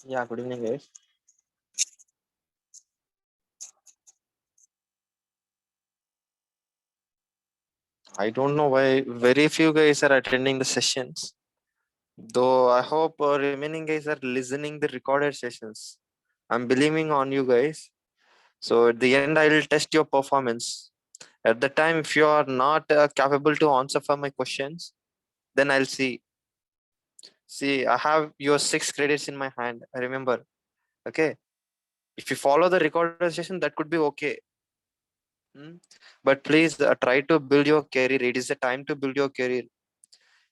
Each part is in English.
Yeah, good evening, guys. I don't know why very few guys are attending the sessions. Though I hope remaining guys are listening the recorded sessions. I'm believing on you guys. So at the end, I'll test your performance. At the time, if you are not capable to answer for my questions, then I'll see. See, I have your 6 credits in my hand. I remember. Okay. If you follow the recorded session, that could be okay. Hmm? But please try to build your career. It is the time to build your career.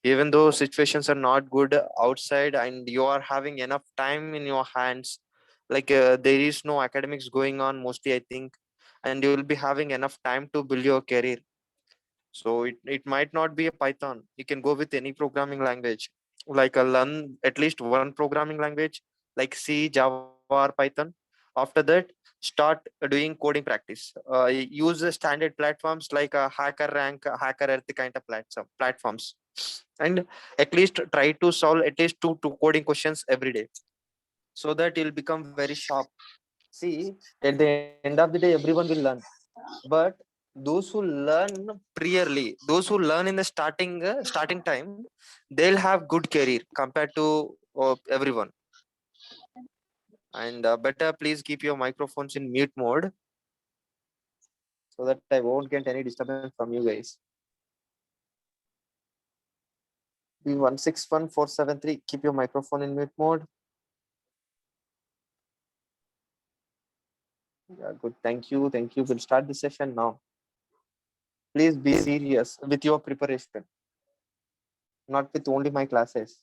Even though situations are not good outside and you are having enough time in your hands, like there is no academics going on mostly, I think, and you will be having enough time to build your career. So it might not be a Python. You can go with any programming language, like learn at least one programming language like C, Java, or Python. After that, start doing coding practice. Use the standard platforms like Hacker Rank, Hacker Earth kind of platforms, and at least try to solve at least two coding questions every day, so that you'll become very sharp. See, at the end of the day, everyone will learn, but those who learn priorly, those who learn in the starting time, they'll have good career compared to everyone. And better please keep your microphones in mute mode so that I won't get any disturbance from you guys. B161473, keep your microphone in mute mode. Yeah, good. Thank you. We'll start the session now. Please be serious with your preparation, not with only my classes.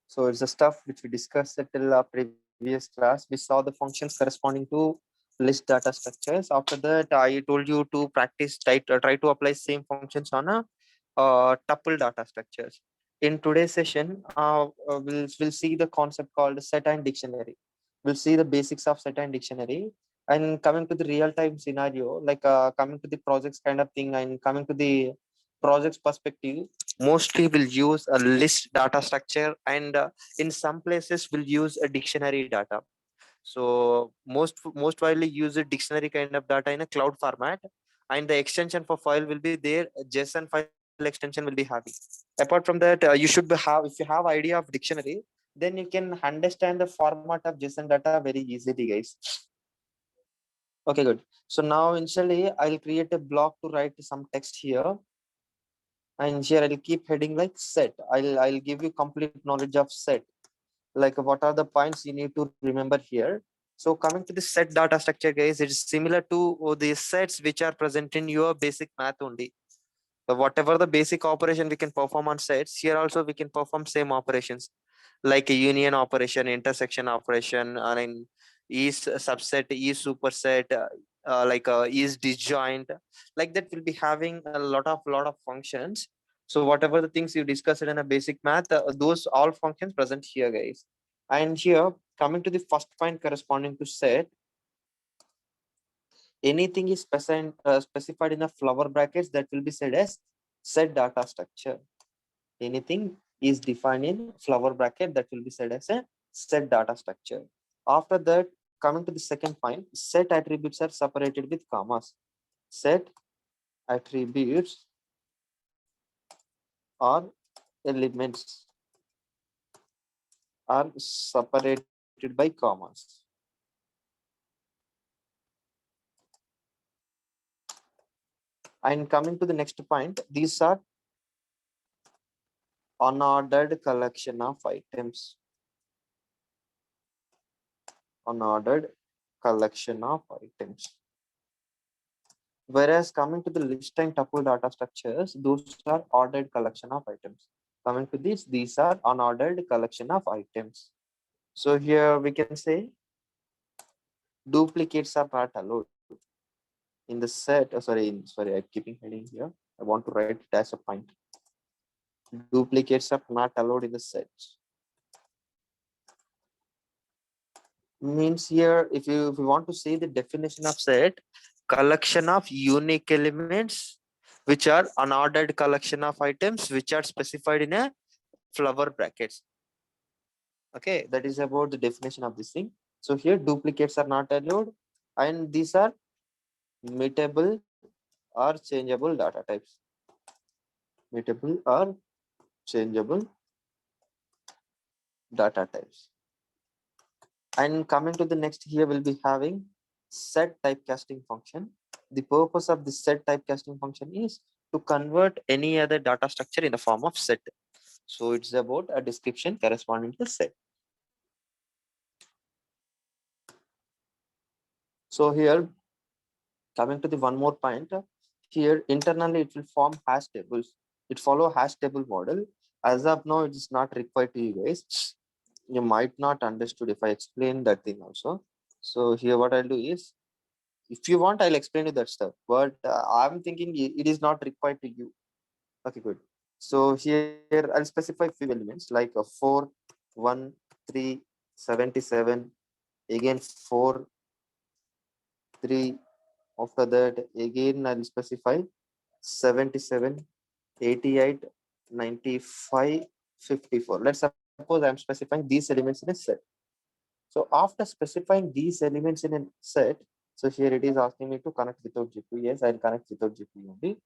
So it's the stuff which we discussed till our previous class. We saw the functions corresponding to list data structures. After that, I told you to practice, try to apply same functions on a tuple data structures. In today's session, we'll see the concept called set and dictionary. We'll see the basics of set and dictionary. And coming to the real-time scenario, like coming to the projects kind of thing, and coming to the projects perspective, mostly will use a list data structure, and in some places will use a dictionary data. So most widely used dictionary kind of data in a cloud format, and the extension for file will be there. JSON file extension will be having. Apart from that, you should have, if you have idea of dictionary, then you can understand the format of JSON data very easily, guys. Okay, good. So now initially I'll create a block to write some text here, and here I'll keep heading like set. I'll give you complete knowledge of set, like what are the points you need to remember here. So coming to the set data structure, guys, it's similar to the sets which are present in your basic math only. So whatever the basic operation we can perform on sets, here also we can perform same operations, like a union operation, intersection operation, and in is subset, is superset, like is disjoint, like that will be having a lot of functions. So whatever the things you discussed in a basic math, those all functions present here, guys. And here, coming to the first point corresponding to set, anything is specified in a flower brackets, that will be said as set data structure. Anything is defined in flower bracket, that will be said as a set data structure. After that, coming to the second point, set attributes are separated with commas. Set attributes or elements are separated by commas. And coming to the next point, these are unordered collection of items. Unordered collection of items. Whereas coming to the list and tuple data structures, those are ordered collection of items. Coming to these are unordered collection of items. So here we can say duplicates are not allowed in the set. Sorry, I'm keeping heading here. I want to write it as a point. Duplicates are not allowed in the set. Means here, if you want to say the definition of set, collection of unique elements which are unordered collection of items which are specified in a flower brackets. Okay, that is about the definition of this thing. So here duplicates are not allowed, and these are mutable or changeable data types. Mutable or changeable data types. And coming to the next, here we'll be having set typecasting function. The purpose of this set typecasting function is to convert any other data structure in the form of set. So it's about a description corresponding to the set. So here, coming to the one more point, here internally it will form hash tables. It follow hash table model. As of now, it is not required to you guys. You might not understood if I explain that thing also. So here what I'll do is, if you want, I'll explain you that stuff. But I'm thinking it is not required to you. Okay, good. So here I'll specify few elements like a 4, 1, 3, 77, again 4, 3. After that, again I'll specify 77, 88, 95, 54. Let's suppose I'm specifying these elements in a set. So after specifying these elements in a set, so here it is asking me to connect without GPU. Yes, I'll connect without GPU only.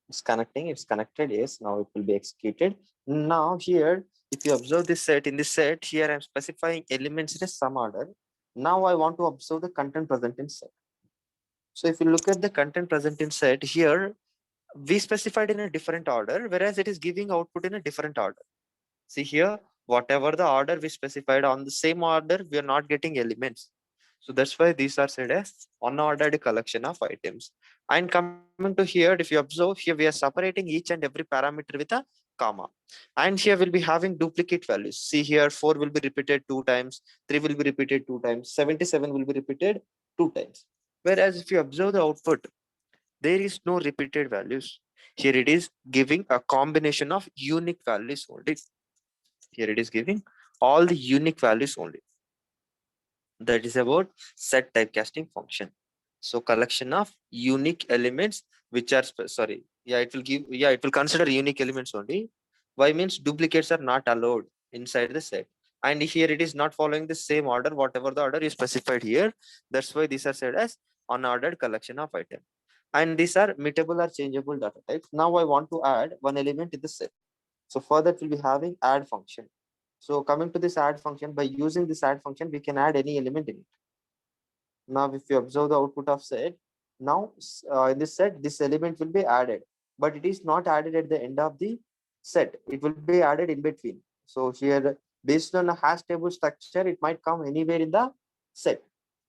It's connecting, it's connected. Yes, now it will be executed. Now here, if you observe this set, in this set, here I'm specifying elements in a some order. Now I want to observe the content present in set. So if you look at the content present in set here, we specified in a different order, whereas it is giving output in a different order. See here, whatever the order we specified on the same order, we are not getting elements. So that's why these are said as unordered collection of items. And coming to here, if you observe here, we are separating each and every parameter with a comma. And here we'll be having duplicate values. See here, 4 will be repeated 2 times, 3 will be repeated 2 times, 77 will be repeated 2 times. Whereas if you observe the output, there is no repeated values. Here it is giving a combination of unique values only. Here it is giving all the unique values only. That is about set typecasting function. So collection of unique elements which are sorry, yeah, it will give, yeah, it will consider unique elements only. Why means duplicates are not allowed inside the set. And here it is not following the same order, whatever the order is specified here. That's why these are said as unordered collection of items. And these are mutable or changeable data types. Now I want to add one element in the set. So for that we'll be having add function. So coming to this add function, by using this add function, we can add any element in it. Now, if you observe the output of set, now in this set, this element will be added, but it is not added at the end of the set. It will be added in between. So here, based on a hash table structure, it might come anywhere in the set.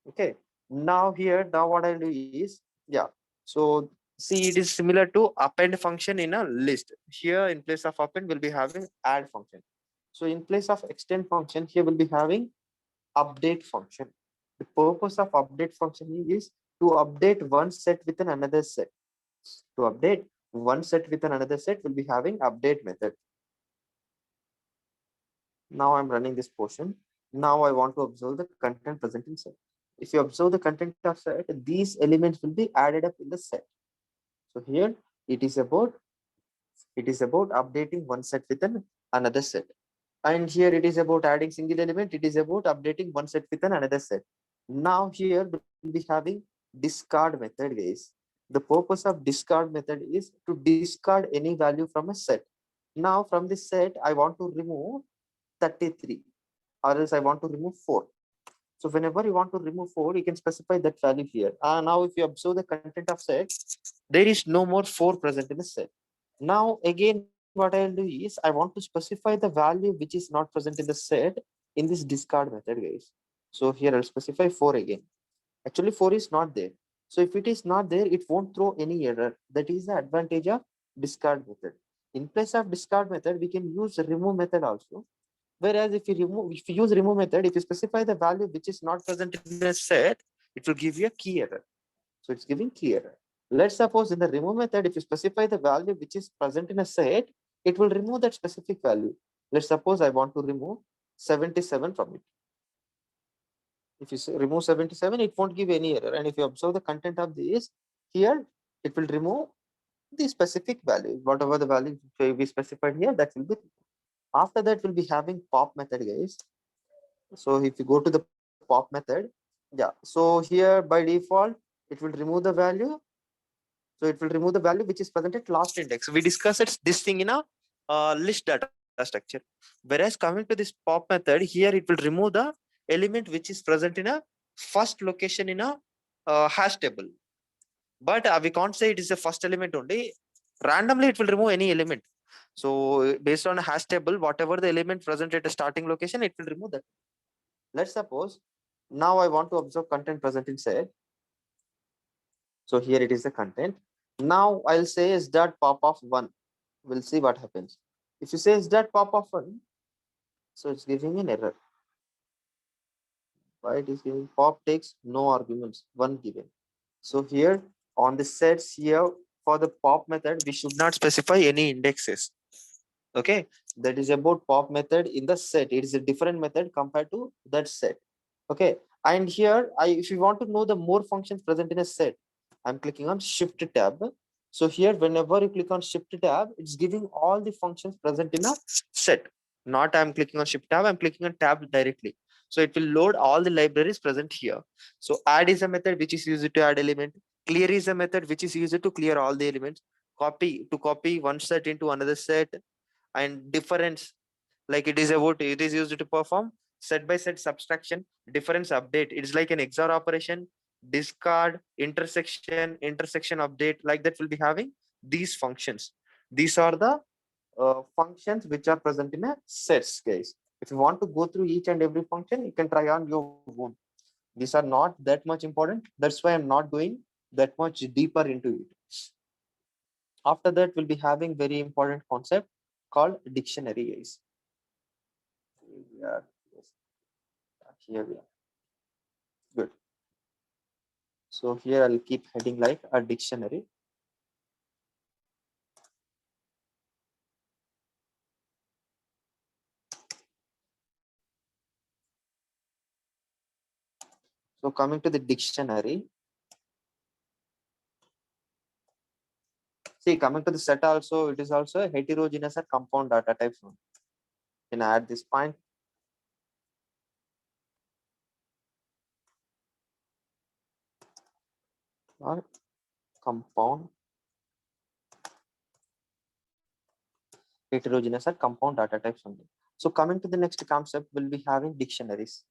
Okay. Now here, now what I'll do is, yeah. So see, it is similar to append function in a list. Here, in place of append, we'll be having add function. So in place of extend function, here we'll be having update function. The purpose of update function is to update one set with another set. To update one set with another set, we'll be having update method. Now I'm running this portion. Now I want to observe the content present in set. If you observe the content of set, these elements will be added up in the set. So here it is about updating one set with another set. And here it is about adding single element. It is about updating one set with another set. Now here we'll be having discard method, guys. The purpose of discard method is to discard any value from a set. Now from this set, I want to remove 33, or else I want to remove 4. So whenever you want to remove 4, you can specify that value here. Now if you observe the content of set, there is no more 4 present in the set. Now again, what I'll do is I want to specify the value which is not present in the set in this discard method, guys. So here I'll specify 4 again. Actually 4 is not there. So if it is not there, it won't throw any error. That is the advantage of discard method. In place of discard method, we can use remove method also. Whereas if you use remove method, if you specify the value which is not present in the set, it will give you a key error. So it's giving key error. Let's suppose in the remove method, if you specify the value which is present in a set, it will remove that specific value. Let's suppose I want to remove 77 from it. If you remove 77, it won't give any error. And if you observe the content of this, here it will remove the specific value, whatever the value we specified here, that will be. After that, we'll be having pop method, guys. So if you go to the pop method, yeah, so here by default, it will remove the value. So it will remove the value which is present at last index. We discussed this thing in a list data structure. Whereas coming to this pop method, here it will remove the element which is present in a first location in a hash table. But we can't say it is a first element only. Randomly, it will remove any element. So based on a hash table, whatever the element present at a starting location, it will remove that. Let's suppose now I want to observe content present in set. So here it is the content. Now I'll say is that pop of 1. We'll see what happens. If you say is that pop of 1, so it's giving an error. Why it is giving pop takes no arguments, 1 given. So here on the sets here for the pop method, we should not specify any indexes. Okay, that is about pop method in the set. It is a different method compared to that set. Okay, and here if you want to know the more functions present in a set, I'm clicking on shift tab. So here whenever you click on shift tab, it's giving all the functions present in a set. Not I'm clicking on shift tab, I'm clicking on tab directly. So it will load all the libraries present here. So add is a method which is used to add element. Clear is a method which is used to clear all the elements. Copy to copy one set into another set. And difference, like it is used to perform set by set subtraction, difference update. It's like an XOR operation, discard, intersection update, like that will be having these functions. These are the functions which are present in a sets, guys. If you want to go through each and every function, you can try on your own. These are not that much important. That's why I'm not going that much deeper into it. After that, we'll be having very important concept called dictionary, guys. Here we are. Good. So here I'll keep heading like a dictionary. So coming to the dictionary. See, coming to the set also, it is also a heterogeneous or compound data types. Can I add this point? Or compound heterogeneous or compound data types only. So coming to the next concept, we'll be having dictionaries.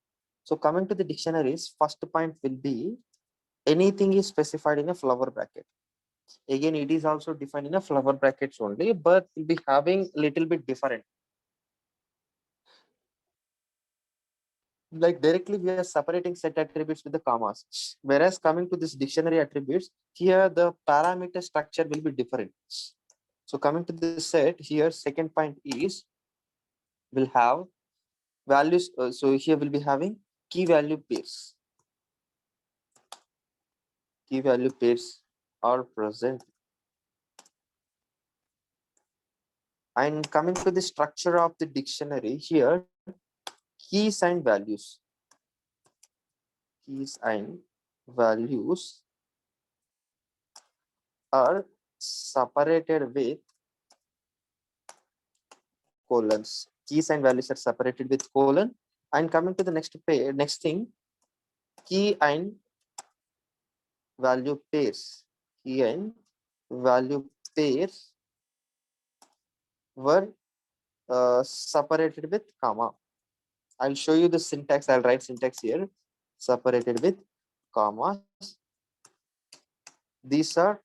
So coming to the dictionaries, first point will be anything is specified in a flower bracket. Again, it is also defined in a flower brackets only, but will be having little bit different. Like directly we are separating set attributes with the commas. Whereas coming to this dictionary attributes, here the parameter structure will be different. So coming to this set here, second point is will have values. So here we'll be having key value pairs. Key value pairs are present. And coming to the structure of the dictionary here, keys and values. Keys and values are separated with colons. Keys and values are separated with colon. And coming to the next thing, key and value pairs. Key and value pairs were separated with comma. I'll show you the syntax. I'll write syntax here. Separated with commas. These are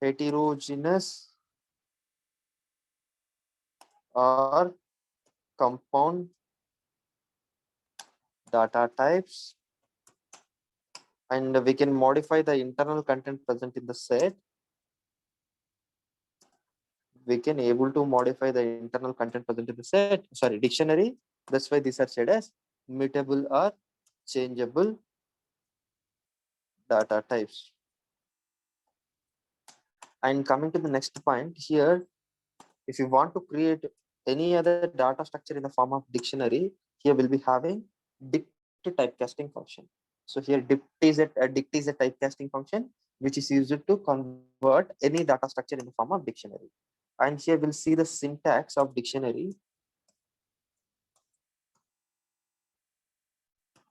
heterogeneous or compound data types, and we can modify the internal content present in the set. We can able to modify the internal content present in the set, sorry, dictionary. That's why these are said as mutable or changeable data types. And coming to the next point here, If you want to create any other data structure in the form of dictionary, here we'll be having dict typecasting function. So here dict is a typecasting function which is used to convert any data structure in the form of dictionary. And here we'll see the syntax of dictionary.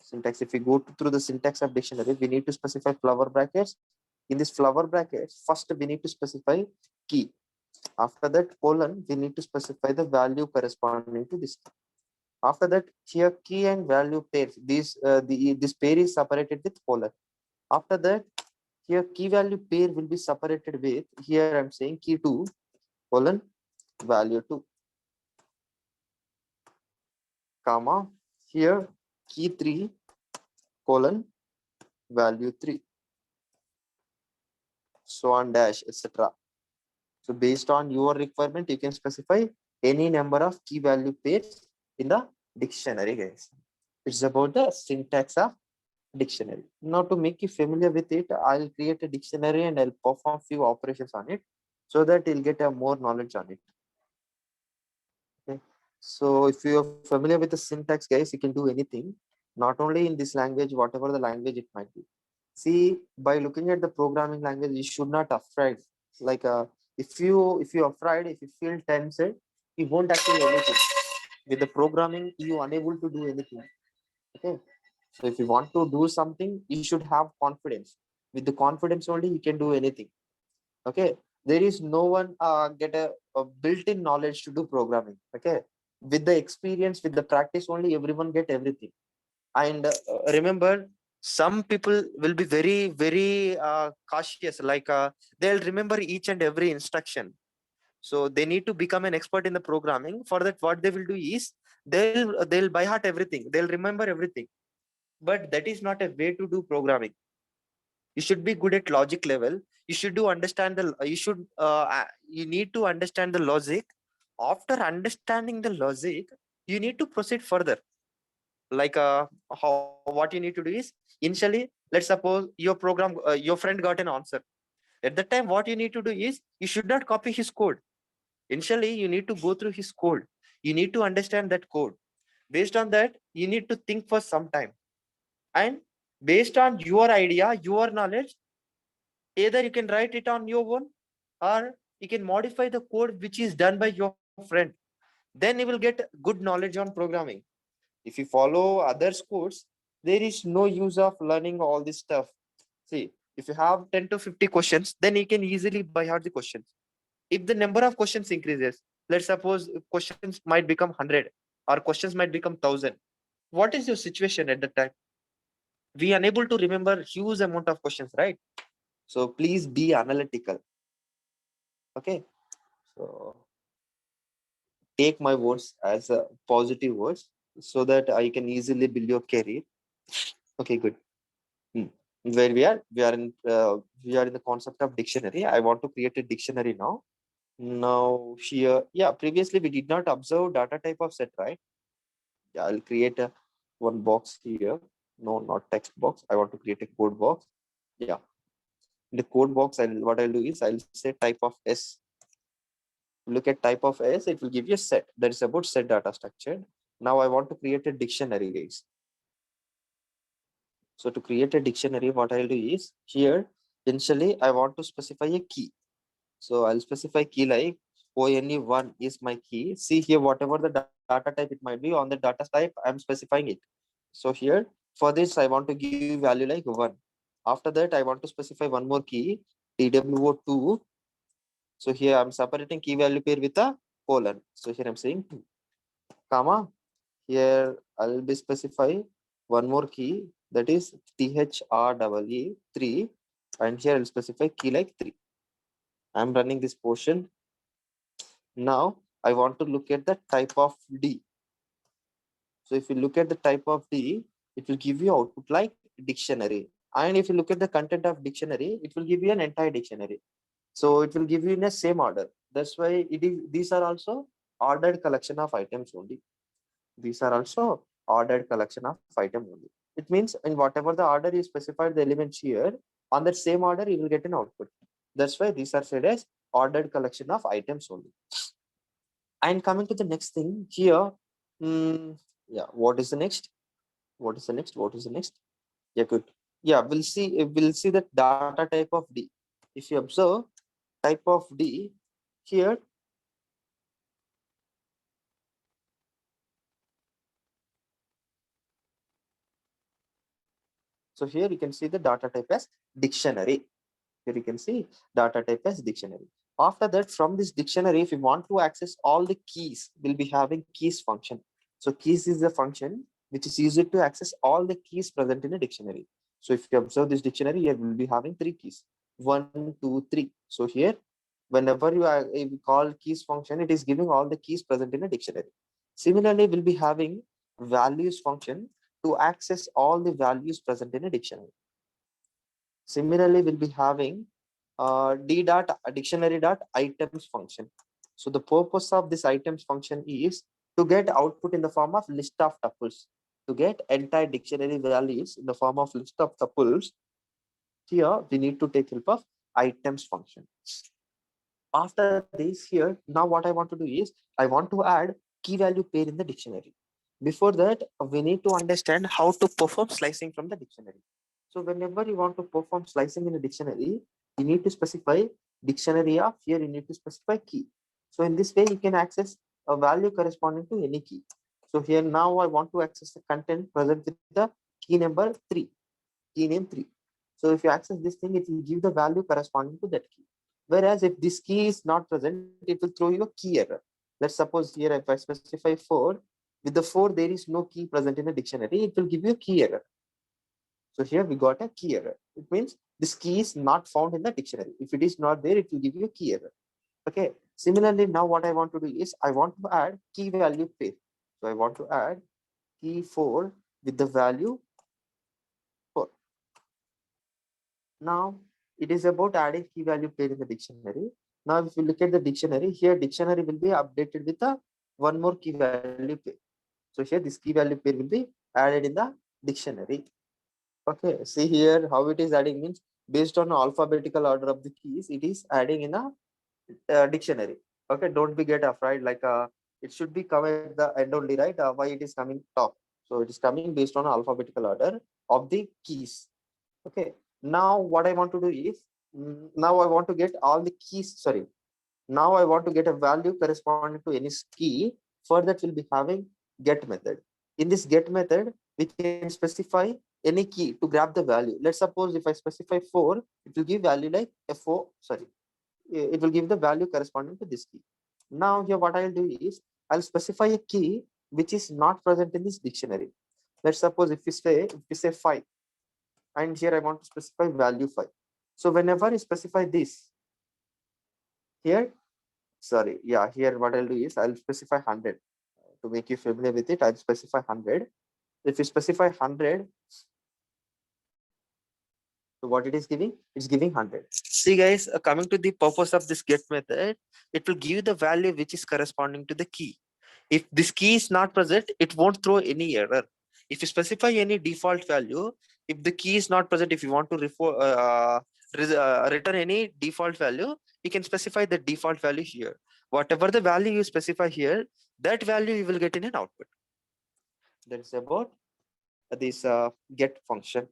Syntax, if we go through the syntax of dictionary, we need to specify flower brackets. In this flower brackets, first we need to specify key. After that, colon, we need to specify the value corresponding to this. After that, here key and value pairs. This pair is separated with colon. After that, here key value pair will be separated with, here I'm saying key 2 colon value 2, comma, here key 3 colon value 3, so on dash, etc. So based on your requirement, you can specify any number of key value pairs in the dictionary, guys. It's about the syntax of dictionary. Now to make you familiar with it, I'll create a dictionary and I'll perform few operations on it so that you'll get a more knowledge on it. Okay. So if you're familiar with the syntax, guys, you can do anything, not only in this language, whatever the language it might be. See, by looking at the programming language, you should not afraid. Like if you're afraid, if you feel tense, you won't actually anything. With the programming, you unable to do anything. Okay. So if you want to do something, you should have confidence. With the confidence only, you can do anything. Okay. There is no one get a built-in knowledge to do programming. Okay. With the experience, with the practice only, everyone get everything. And remember, some people will be very cautious. Like they'll remember each and every instruction. So they need to become an expert in the programming. For that, what they will do is they'll by heart everything. They'll remember everything. But that is not a way to do programming. You should be good at logic level. You should do understand the you need to understand the logic. After understanding the logic, you need to proceed further. Like what you need to do is, initially, let's suppose your friend got an answer. At that time, what you need to do is, you should not copy his code. Initially, you need to go through his code. You need to understand that code. Based on that, you need to think for some time. And based on your idea, your knowledge, either you can write it on your own, or you can modify the code which is done by your friend. Then you will get good knowledge on programming. If you follow others codes, there is no use of learning all this stuff. See, if you have 10 to 50 questions, then you can easily by heart the questions. If the number of questions increases, let's suppose questions might become 100 or questions might become 1000. What is your situation at that time? We are unable to remember huge amount of questions, right? So please be analytical. Okay. So take my words as a positive words so that I can easily build your career. Okay, good. Where we are in the concept of dictionary. I want to create a dictionary now. Now here, yeah, previously we did not observe data type of set, right? Yeah, I'll create a one box here. No, not text box. I want to create a code box. Yeah. In the code box, what I'll do is I'll say type of S. Look at type of S, it will give you a set. That is about set data structure. Now I want to create a dictionary, guys. So to create a dictionary, what I'll do is here, initially I want to specify a key. So I'll specify key like ONE1 is my key. See here, whatever the data type it might be, on the data type, I'm specifying it. So here, for this, I want to give value like 1. After that, I want to specify one more key, TWO2. So here I'm separating key value pair with a colon. So here I'm saying 2, comma. Here I'll be specifying one more key, that is THREE3, and here I'll specify key like 3. I'm running this portion. Now I want to look at the type of D. So if you look at the type of D, it will give you output like dictionary. And if you look at the content of dictionary, it will give you an entire dictionary. So it will give you in the same order. That's why these are also ordered collection of items only. These are also ordered collection of item only. It means in whatever the order you specified the elements here, on that same order you will get an output. That's why these are said as ordered collection of items only. And coming to the next thing here, yeah, what is the next? What is the next? What is the next? Yeah, good. Yeah, we'll see the data type of D. If you observe type of D here, so here you can see the data type as dictionary. Here you can see data type as dictionary. After that, from this dictionary, if you want to access all the keys, we'll be having keys function. So keys is the function which is used to access all the keys present in a dictionary. So if you observe this dictionary, here we'll be having three keys, 1, 2, 3. So here, whenever you call keys function, it is giving all the keys present in a dictionary. Similarly, we'll be having values function to access all the values present in a dictionary. Similarly, we'll be having d dot dictionary dot items function. So the purpose of this items function is to get output in the form of list of tuples. To get entire dictionary values in the form of list of tuples, here we need to take help of items function. After this, here now what I want to do is I want to add key value pair in the dictionary. Before that, we need to understand how to perform slicing from the dictionary. So whenever you want to perform slicing in a dictionary, you need to specify dictionary of, here you need to specify key. So in this way, you can access a value corresponding to any key. So here now I want to access the content present with the key number 3, key name 3. So if you access this thing, it will give the value corresponding to that key. Whereas if this key is not present, it will throw you a key error. Let's suppose here if I specify 4, with the 4 there is no key present in a dictionary, it will give you a key error. So here we got a key error. It means this key is not found in the dictionary. If it is not there, it will give you a key error. Okay. Similarly, now what I want to do is I want to add key value pair. So I want to add key 4 with the value 4. Now it is about adding key value pair in the dictionary. Now if you look at the dictionary, here dictionary will be updated with a one more key value pair. So here this key value pair will be added in the dictionary. Okay, see here how it is adding means based on alphabetical order of the keys, it is adding in a dictionary. Okay, don't be get afraid, like it should be come at the end only, right? Why it is coming top? So it is coming based on alphabetical order of the keys. Okay, now what I want to do is now I want to get all the keys. Sorry, now I want to get a value corresponding to any key. For that, we'll be having get method. In this get method, we can specify any key to grab the value. Let's suppose if I specify 4, it will give value like F4. Sorry, it will give the value corresponding to this key. Now here what I'll do is I'll specify a key which is not present in this dictionary. Let's suppose if we say 5, and here I want to specify value 5. So whenever I specify this here, sorry, yeah, here what I'll do is I'll specify 100. To make you familiar with it, I'll specify 100. If you specify 100, so what it is giving? It's giving 100. See guys, coming to the purpose of this get method, it will give the value which is corresponding to the key. If this key is not present, it won't throw any error. If you specify any default value, if the key is not present, if you want to return any default value, you can specify the default value here. Whatever the value you specify here, that value you will get in an output. That's about this get function.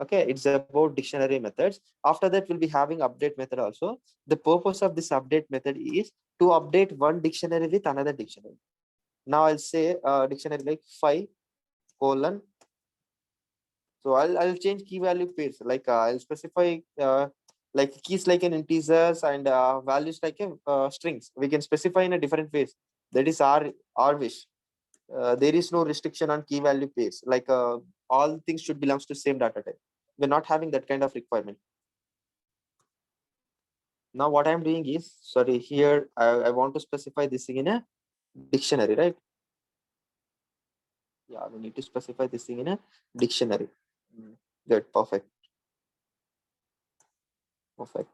Okay, it's about dictionary methods. After that, we'll be having update method also. The purpose of this update method is to update one dictionary with another dictionary. Now I'll say dictionary like 5 colon. So I'll change key value pairs, like I'll specify like keys like an integers and values like a strings. We can specify in a different ways. That is our wish. There is no restriction on key value pairs. Like all things should belongs to same data type. We're not having that kind of requirement. Now what I'm doing is, sorry, here I want to specify this thing in a dictionary, right? Yeah, we need to specify this thing in a dictionary. Good, perfect. Perfect.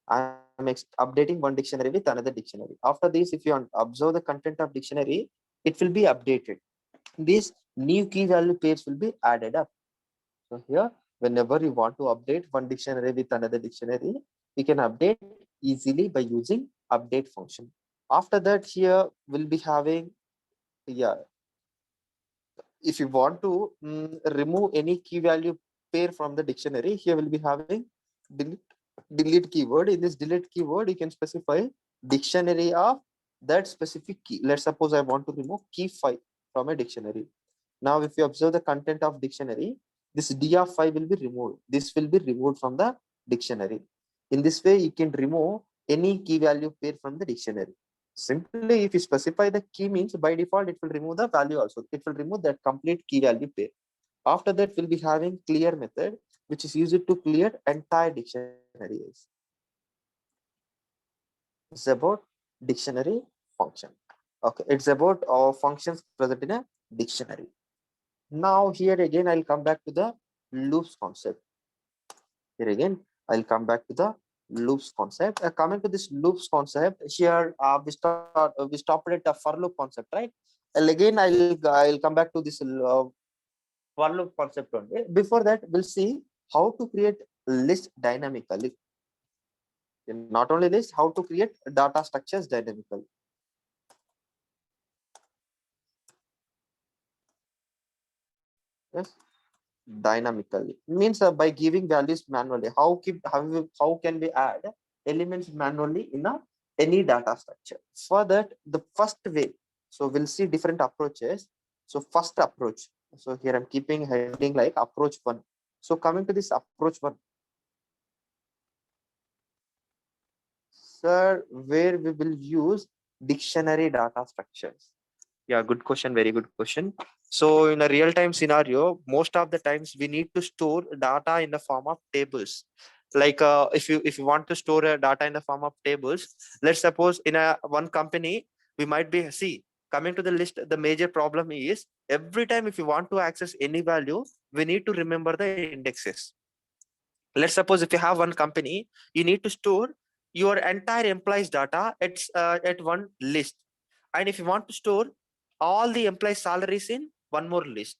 I'm updating one dictionary with another dictionary. After this, if you observe the content of dictionary, it will be updated. These new key value pairs will be added up. So here, whenever you want to update one dictionary with another dictionary, you can update easily by using update function. After that, here we'll be having, yeah, if you want to remove any key value pair from the dictionary, here we'll be having delete keyword. In this delete keyword, you can specify dictionary of that specific key. Let's suppose I want to remove key 5 from a dictionary. Now, if you observe the content of dictionary, this D of 5 will be removed. This will be removed from the dictionary. In this way, you can remove any key value pair from the dictionary. Simply, if you specify the key means, by default, it will remove the value also. It will remove that complete key value pair. After that, we'll be having clear method, which is used to clear entire dictionary. It's about dictionary function. Okay, it's about functions present in a dictionary. Now here again, I'll come back to the loops concept. Here again, I'll come back to the loops concept. Coming to this loops concept, here we stopped at the for loop concept, right? And again, I'll come back to this for loop concept only. Before that, we'll see how to create list dynamically. Not only this, how to create data structures dynamically. Yes, dynamically means by giving values manually. How can we add elements manually in any data structure? For that, the first way, so we'll see different approaches. So first approach, so here I'm keeping heading like approach 1. So coming to this approach 1, sir, where we will use dictionary data structures. Yeah, good question. Very good question. So in a real-time scenario, most of the times we need to store data in the form of tables. Like if you want to store a data in the form of tables, let's suppose in a one company, we might be coming to the list. The major problem is every time if you want to access any value, we need to remember the indexes. Let's suppose if you have one company, you need to store your entire employees data at one list. And if you want to store all the employees salaries in one more list,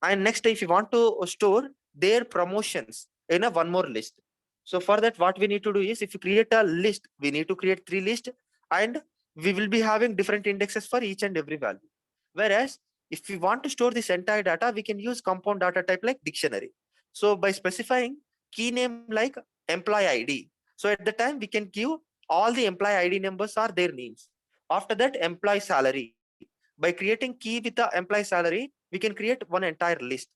and next if you want to store their promotions in a one more list. So for that, what we need to do is, if you create a list, we need to create 3 lists, and we will be having different indexes for each and every value. Whereas if we want to store this entire data, we can use compound data type like dictionary. So by specifying key name like employee ID, so at the time we can give all the employee ID numbers are their names. After that, employee salary. By creating key with the employee salary, we can create one entire list.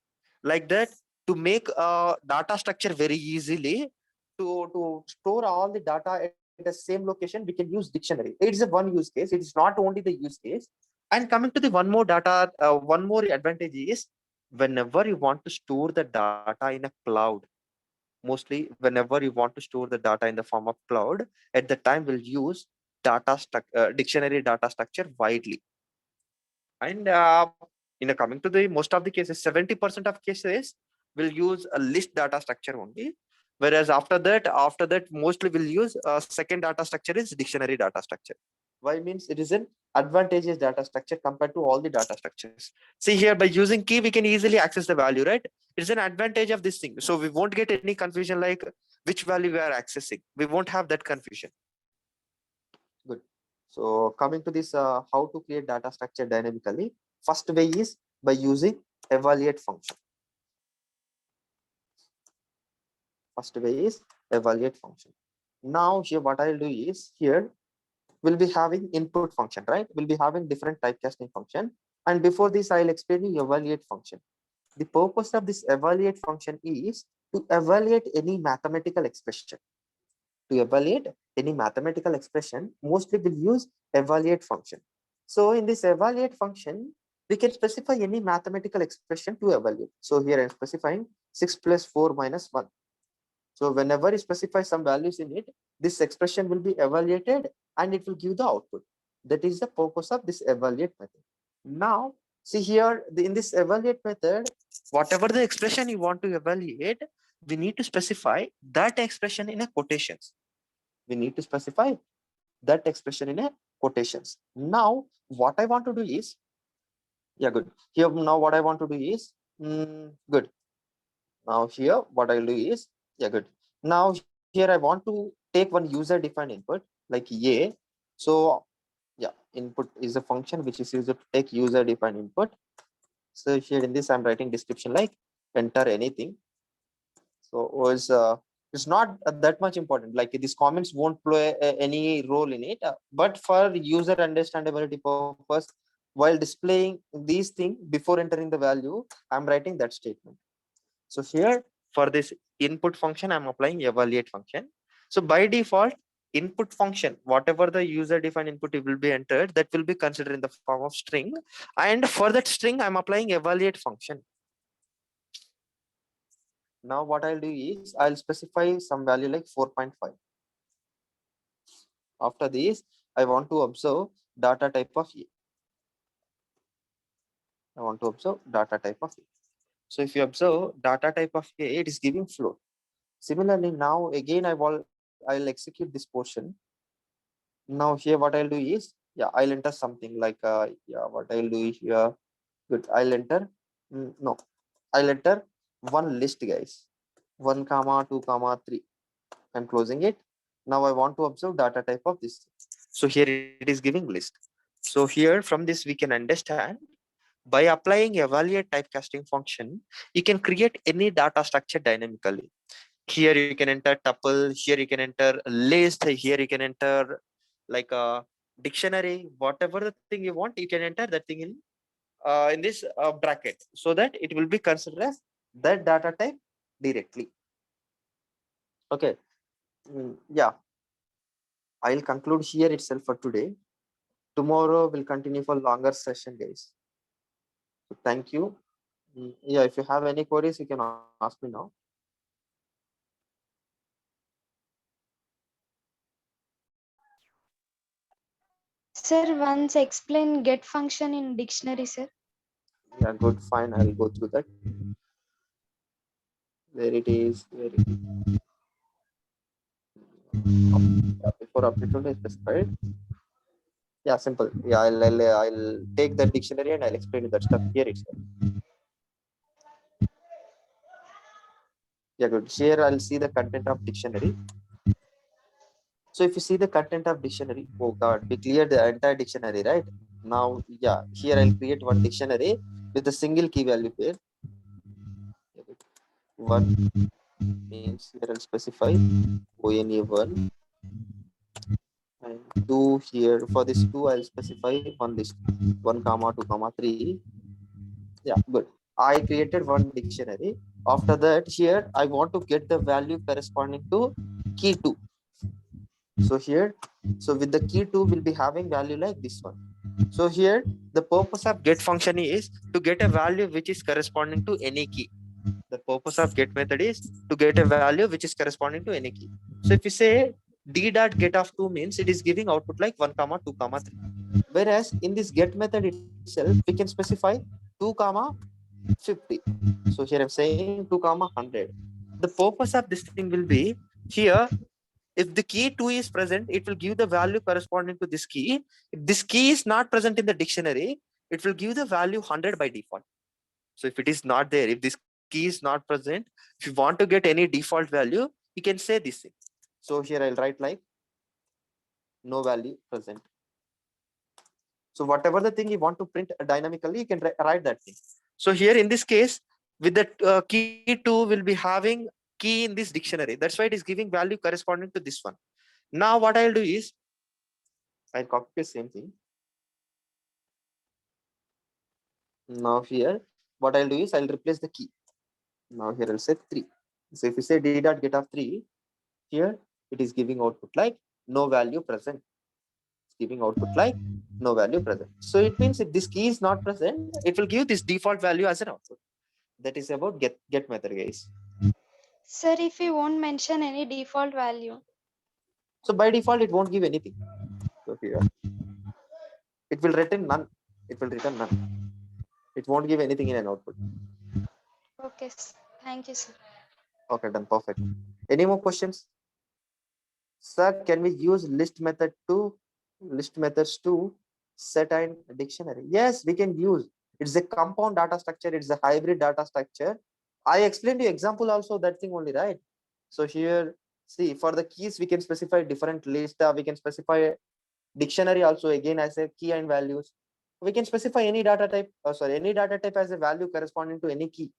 Like that, to make a data structure very easily, to store all the data at the same location, we can use dictionary. It is a one use case. It is not only the use case. And coming to the one more data, one more advantage is, whenever you want to store the data in a cloud, mostly whenever you want to store the data in the form of cloud, at the time we'll use dictionary data structure widely. And coming to the most of the cases, 70% of cases will use a list data structure only. Whereas after that, mostly will use a second data structure is dictionary data structure. Why means it is an advantageous data structure compared to all the data structures. See here, by using key, we can easily access the value, right? It's an advantage of this thing. So we won't get any confusion like which value we are accessing. We won't have that confusion. Good. So coming to this, how to create data structure dynamically. First way is by using evaluate function. First way is evaluate function. Now here what I'll do is, here we'll be having input function, right? We'll be having different typecasting function. And before this, I'll explain you evaluate function. The purpose of this evaluate function is to evaluate any mathematical expression. To evaluate any mathematical expression, mostly we'll use evaluate function. So in this evaluate function, we can specify any mathematical expression to evaluate. So here I'm specifying 6 plus 4 minus 1. So whenever you specify some values in it, this expression will be evaluated and it will give the output. That is the purpose of this evaluate method. Now, see here, in this evaluate method, whatever the expression you want to evaluate, we need to specify that expression in a quotations. We need to specify that expression in a quotations. Now, what I want to do is, yeah, good. Here now what I want to do is, good. Now here what I'll do is, yeah, good. Now here I want to take one user defined input like A. So input is a function which is used to take user defined input. So here in this, I'm writing description like enter anything. So it's not that much important. Like these comments won't play any role in it, but for user understandability purpose, while displaying these things before entering the value, I'm writing that statement. So here for this input function, I'm applying evaluate function. So by default, input function, whatever the user defined input it will be entered, that will be considered in the form of string. And for that string, I'm applying evaluate function. Now what I'll do is I'll specify some value like 4.5. After this, I want to observe data type of A. I want to observe data type of A. So if you observe data type of A, it is giving float. Similarly, now again I'll execute this portion. Now here what I'll do is, yeah, I'll enter something like yeah, what I'll do here. Good. I'll enter no, I'll enter one list, guys. 1 comma 2 comma 3. I'm closing it. Now I want to observe data type of this. So here it is giving list. So here from this we can understand, by applying evaluate typecasting function, you can create any data structure dynamically. Here you can enter tuple, here you can enter a list, here you can enter like a dictionary, whatever the thing you want, you can enter that thing in this bracket, so that it will be considered as that data type directly. Okay. Yeah, I'll conclude here itself for today. Tomorrow we'll continue for longer session, guys. So thank you. Yeah, if you have any queries, you can ask me now. Sir, once explain get function in dictionary, sir. Yeah, good, fine. I'll go through that. Where it is, where it is. Before update is specified. Yeah, simple. Yeah, I'll take that dictionary and I'll explain that stuff here itself. Yeah, good. Here I'll see the content of dictionary. So if you see the content of dictionary, oh God, we cleared the entire dictionary, right? Now, yeah, here I'll create one dictionary with a single key value pair. One means here I'll specify ONA1 and 2 here. For this 2, I'll specify one list 1 comma 2 comma 3. Yeah, good. I created one dictionary. After that, here I want to get the value corresponding to key 2. So here, so with the key 2 will be having value like this one. So here the purpose of get function is to get a value which is corresponding to any key. The purpose of get method is to get a value which is corresponding to any key. So if you say d dot get of 2 means it is giving output like 1 comma 2 comma 3. Whereas in this get method itself, we can specify 2 comma 50. So here I'm saying 2 comma 100. The purpose of this thing will be here, if the key 2 is present, it will give the value corresponding to this key. If this key is not present in the dictionary, it will give the value 100 by default. So if it is not there, if this key is not present, if you want to get any default value, you can say this thing. So here I'll write like no value present. So whatever the thing you want to print dynamically, you can write that thing. So here in this case, with the key 2 will be having key in this dictionary. That's why it is giving value corresponding to this one. Now what I'll do is, I'll copy the same thing. Now here, what I'll do is I'll replace the key. Now here I'll say 3. So if you say d dot get of 3, here it is giving output like no value present. It's giving output like no value present. So it means if this key is not present, it will give this default value as an output. That is about get method, guys. Sir, if we won't mention any default value. So by default, it won't give anything. So here, it will return none. It will return none. It won't give anything in an output. Okay, thank you, sir. Okay, done. Perfect. Any more questions? Sir, can we use list methods to set in dictionary? Yes, we can use. It's a compound data structure. It's a hybrid data structure. I explained you example also that thing only, right? So here, see, for the keys, we can specify different list. We can specify Dictionary also again as a key and values. We can specify any data type, any data type as a value corresponding to any key.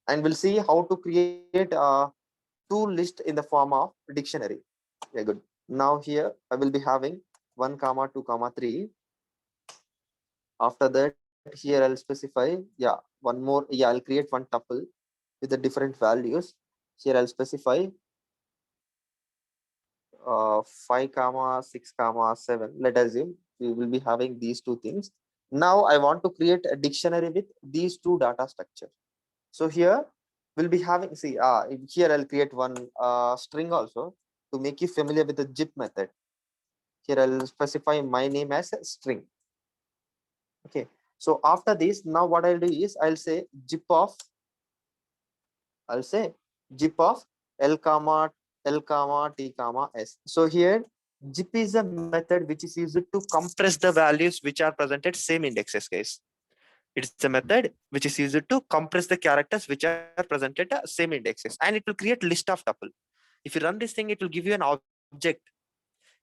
And we'll see how to create two lists in the form of dictionary. Yeah, good. Now here I will be having 1, 2, 3. After that, here I'll specify, one more. I'll create one tuple with the different values. Here I'll specify 5, 6, 7. Let us assume we will be having these two things. Now I want to create a dictionary with these two data structures. So here we'll be having, here I'll create one string also to make you familiar with the zip method. Here I'll specify my name as a string. Okay. So after this, now what I'll do is I'll say zip of L comma T comma S. So here zip is a method which is used to compress the values which are presented same indexes, guys. It's a method which is used to compress the characters which are presented same indexes, and it will create list of tuple. If you run this thing, it will give you an object.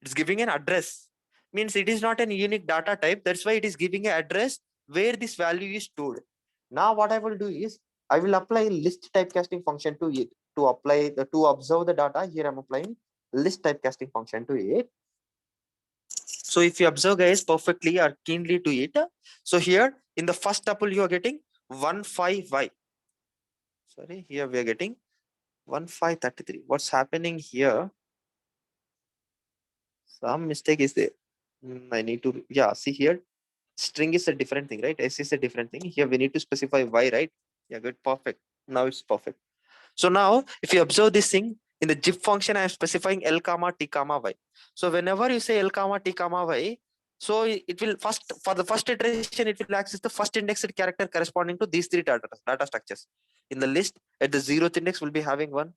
It's giving an address. Means it is not a unique data type. That's why it is giving an address where this value is stored. Now what I will do is I will apply list typecasting function to it to apply the to observe the data. Here I'm applying list typecasting function to it. So if you observe, guys, perfectly or keenly to it. So here in the first tuple you are getting 15y. Sorry, here we are getting 1533. What's happening here? Some mistake is there. I need to, see here. String is a different thing, right? S is a different thing. Here we need to specify y, right? Yeah, good, perfect. Now it's perfect. So now if you observe this thing, in the zip function, I am specifying L comma T comma Y. So whenever you say L comma T comma Y, so it will first, for the first iteration, it will access the first indexed character corresponding to these three data structures. In the list, at the 0th index, will be having 1.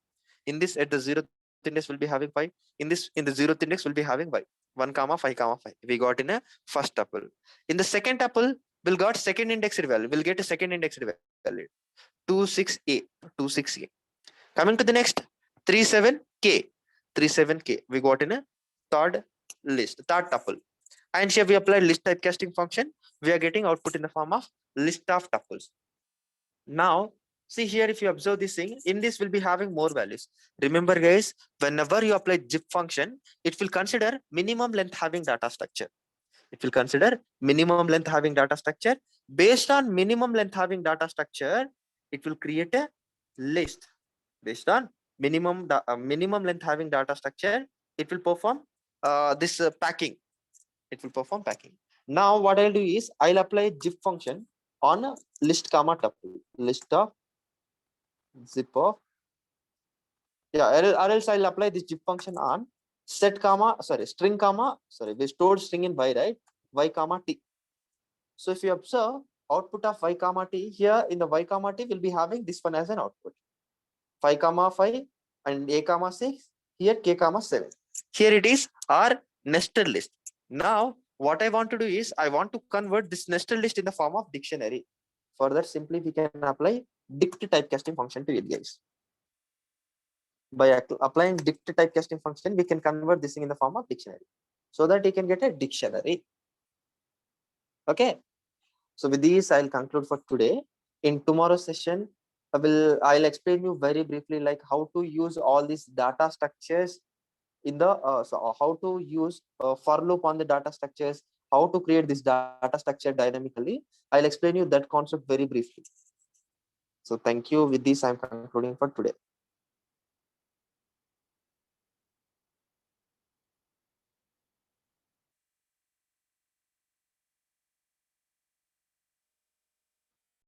In this, at the 0th index, will be having 5. In this, in the 0th index, will be having Y. 1 comma 5 comma 5. We got in a first tuple. In the second tuple, we'll got second indexed value. We'll get a second indexed value. 26A. 26A. Coming to the next, 37K. 37K. We got in a third list, third tuple. And here we apply list typecasting function. We are getting output in the form of list of tuples. Now, see here, if you observe this thing, in this will be having more values. Remember, guys, whenever you apply zip function, it will consider minimum length having data structure. It will consider minimum length having data structure. Based on minimum length having data structure, it will create a list. Based on minimum length having data structure, it will perform this packing. It will perform packing. Now what I'll do is I'll apply zip function on a list comma tuple. List of zip of, or else I'll apply this zip function on set comma, string comma, we stored string in y, right? Y comma T. So if you observe output of y comma T, here in the y comma T will be having this one as an output. 5 comma 5 and a comma 6, here k comma 7. Here it is our nested list. Now what I want to do is I want to convert this nested list in the form of dictionary. For that, simply we can apply dict typecasting function to it, guys. By applying dict typecasting function, we can convert this thing in the form of dictionary so that you can get a dictionary. Okay. So with this, I'll conclude for today. In tomorrow's session, I'll explain you very briefly like how to use all these data structures in the how to use for loop on the data structures, how to create this data structure dynamically. I'll explain you that concept very briefly. So thank you. With this, I'm concluding for today.